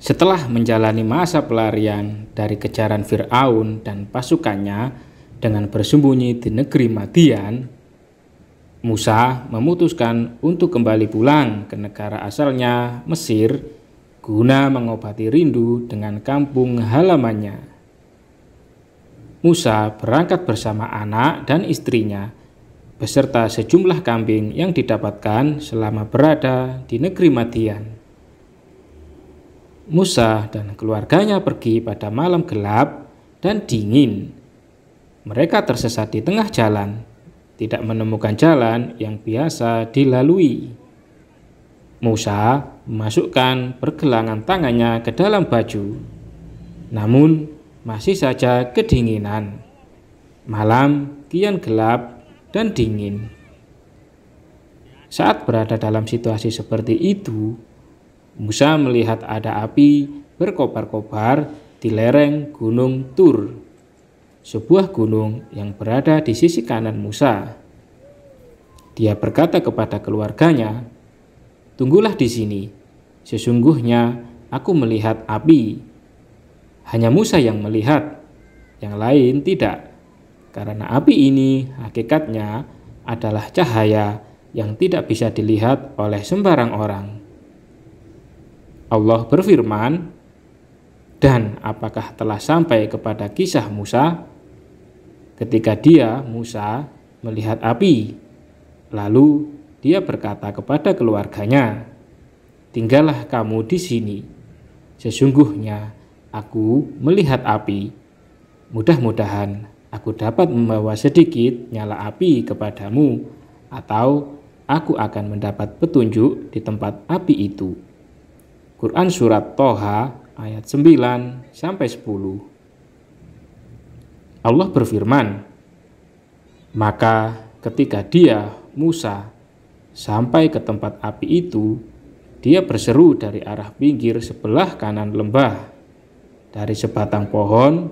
Setelah menjalani masa pelarian dari kejaran Fir'aun dan pasukannya dengan bersembunyi di negeri Madian, Musa memutuskan untuk kembali pulang ke negara asalnya, Mesir, guna mengobati rindu dengan kampung halamannya. Musa berangkat bersama anak dan istrinya, beserta sejumlah kambing yang didapatkan selama berada di negeri Madian. Musa dan keluarganya pergi pada malam gelap dan dingin. Mereka tersesat di tengah jalan, tidak menemukan jalan yang biasa dilalui. Musa memasukkan pergelangan tangannya ke dalam baju, namun masih saja kedinginan. Malam kian gelap dan dingin. Saat berada dalam situasi seperti itu, Musa melihat ada api berkobar-kobar di lereng Gunung Tur, sebuah gunung yang berada di sisi kanan Musa. Dia berkata kepada keluarganya, "Tunggulah di sini, sesungguhnya aku melihat api." Hanya Musa yang melihat, yang lain tidak, karena api ini hakikatnya adalah cahaya yang tidak bisa dilihat oleh sembarang orang. Allah berfirman, "Dan apakah telah sampai kepada kisah Musa ketika dia, Musa, melihat api? Lalu dia berkata kepada keluarganya, 'Tinggallah kamu di sini. Sesungguhnya aku melihat api. Mudah-mudahan aku dapat membawa sedikit nyala api kepadamu, atau aku akan mendapat petunjuk di tempat api itu.'" Quran Surat Toha ayat 9-10. Allah berfirman, "Maka ketika dia, Musa, sampai ke tempat api itu, dia berseru dari arah pinggir sebelah kanan lembah, dari sebatang pohon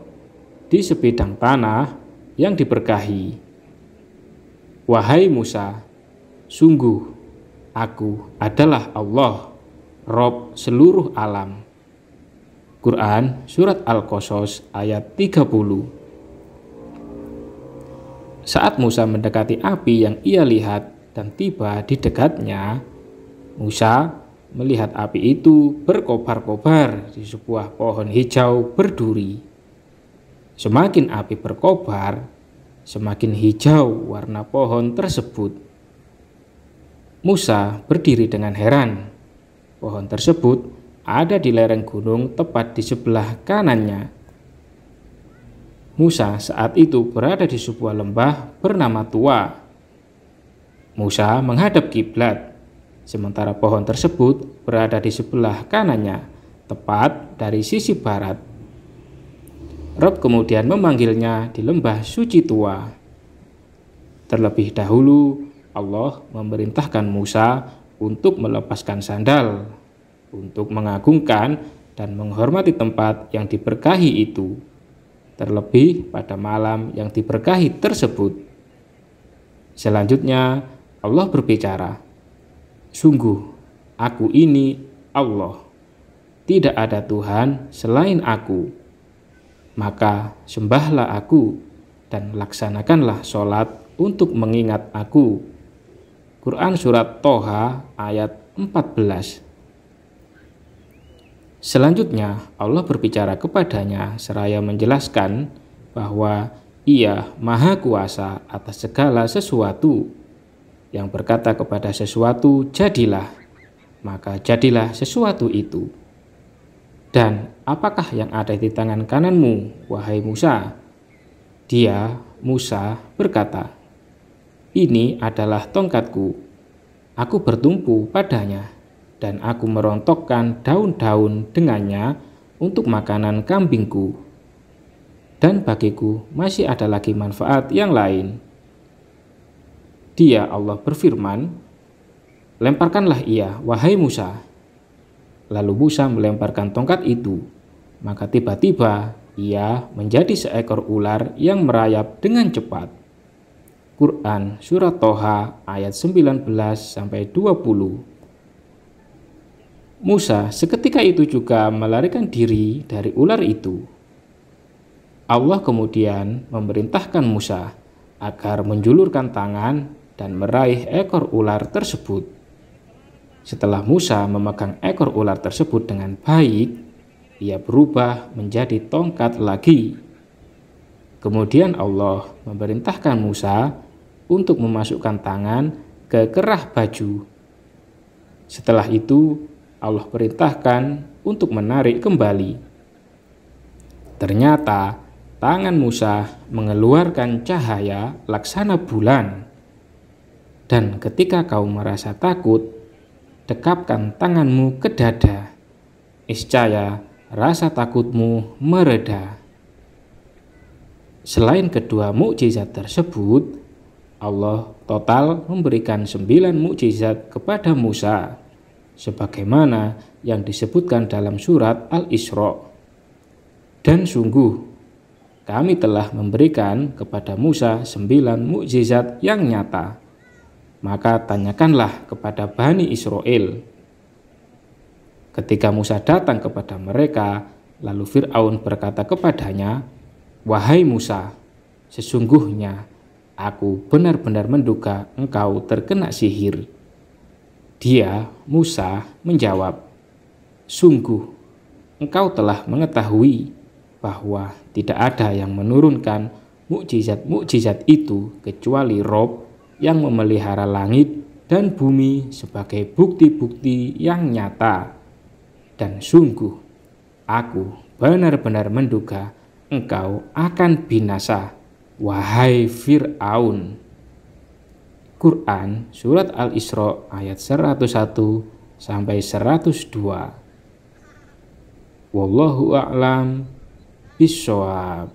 di sebidang tanah yang diberkahi. 'Wahai Musa, sungguh aku adalah Allah, Rob seluruh alam.'" Quran Surat Al-Qasas ayat 30. Saat Musa mendekati api yang ia lihat dan tiba di dekatnya, Musa melihat api itu berkobar-kobar di sebuah pohon hijau berduri. Semakin api berkobar, semakin hijau warna pohon tersebut. Musa berdiri dengan heran. Pohon tersebut ada di lereng gunung tepat di sebelah kanannya. Musa saat itu berada di sebuah lembah bernama Tua. Musa menghadap kiblat, sementara pohon tersebut berada di sebelah kanannya, tepat dari sisi barat. Rob kemudian memanggilnya di lembah suci Tua. Terlebih dahulu, Allah memerintahkan Musa untuk melepaskan sandal, untuk mengagungkan dan menghormati tempat yang diberkahi itu, terlebih pada malam yang diberkahi tersebut. Selanjutnya Allah berbicara, "Sungguh aku ini Allah, tidak ada Tuhan selain aku. Maka sembahlah aku dan laksanakanlah sholat untuk mengingat aku." Quran Surat Toha ayat 14. Selanjutnya Allah berbicara kepadanya seraya menjelaskan bahwa Ia Maha Kuasa atas segala sesuatu, yang berkata kepada sesuatu, "Jadilah," maka jadilah sesuatu itu. "Dan apakah yang ada di tangan kananmu, wahai Musa?" Dia, Musa, berkata, "Ini adalah tongkatku. Aku bertumpu padanya, dan aku merontokkan daun-daun dengannya untuk makanan kambingku. Dan bagiku masih ada lagi manfaat yang lain." Dia, Allah, berfirman, "Lemparkanlah ia, wahai Musa." Lalu Musa melemparkan tongkat itu, maka tiba-tiba ia menjadi seekor ular yang merayap dengan cepat. Quran Surat Toha ayat 19-20. Musa seketika itu juga melarikan diri dari ular itu. Allah kemudian memerintahkan Musa agar menjulurkan tangan dan meraih ekor ular tersebut. Setelah Musa memegang ekor ular tersebut dengan baik, ia berubah menjadi tongkat lagi. Kemudian Allah memerintahkan Musa untuk memasukkan tangan ke kerah baju. Setelah itu, Allah perintahkan untuk menarik kembali. Ternyata, tangan Musa mengeluarkan cahaya laksana bulan. Dan ketika kau merasa takut, dekapkan tanganmu ke dada. Niscaya rasa takutmu mereda. Selain kedua mukjizat tersebut, Allah total memberikan 9 mukjizat kepada Musa, sebagaimana yang disebutkan dalam surat Al-Isra. Dan sungguh, kami telah memberikan kepada Musa 9 mukjizat yang nyata. Maka tanyakanlah kepada Bani Israel. Ketika Musa datang kepada mereka, lalu Fir'aun berkata kepadanya, "Wahai Musa, sesungguhnya aku benar-benar menduga engkau terkena sihir." Dia, Musa, menjawab, "Sungguh, engkau telah mengetahui bahwa tidak ada yang menurunkan mukjizat-mukjizat itu kecuali Rob yang memelihara langit dan bumi sebagai bukti-bukti yang nyata. Dan sungguh, aku benar-benar menduga engkau akan binasa, wahai Fir'aun." Quran Surat Al-Isra ayat 101 sampai 102. Wallahu a'lam bishawab.